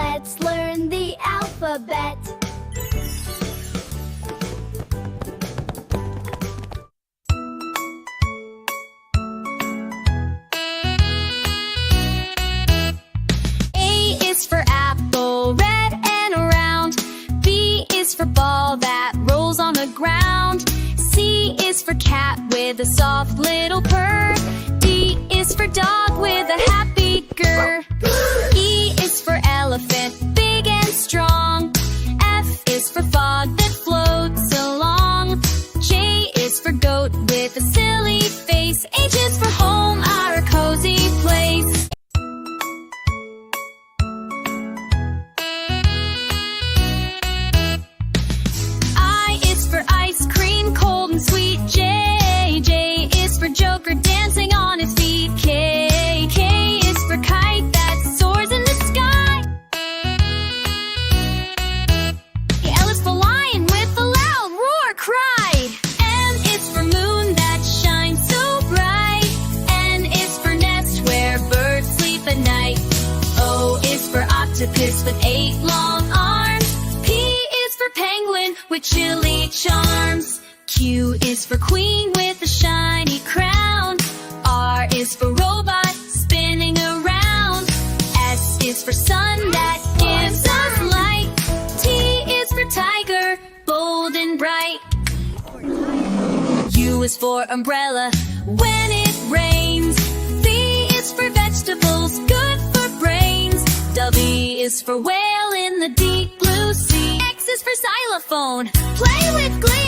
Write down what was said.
Let's learn the alphabet. A is for apple, red and round. B is for ball that rolls on the ground. C is for cat with a soft little purr. D is for dog with a happy grr. E is for elephant, big and strong. F is for fog that floats along. J is for goat with a silly face. H is for home, our cozy place. I is for ice cream, cold and sweet. J is for Joker dancing on his feet. K is for kite that soars in the sky. L is for lion with a loud roar cry. M is for moon that shines so bright. N is for nest where birds sleep at night. O is for octopus with 8 long arms. P is for penguin with chilly charms. Q is for queen with a shiny crown. R is for robot spinning around. S is for sun that gives us light. T is for tiger, bold and bright. U is for umbrella when it rains. V is for vegetables, good for brains. W is for whale in the deep blue sea. X is for xylophone, play with glee.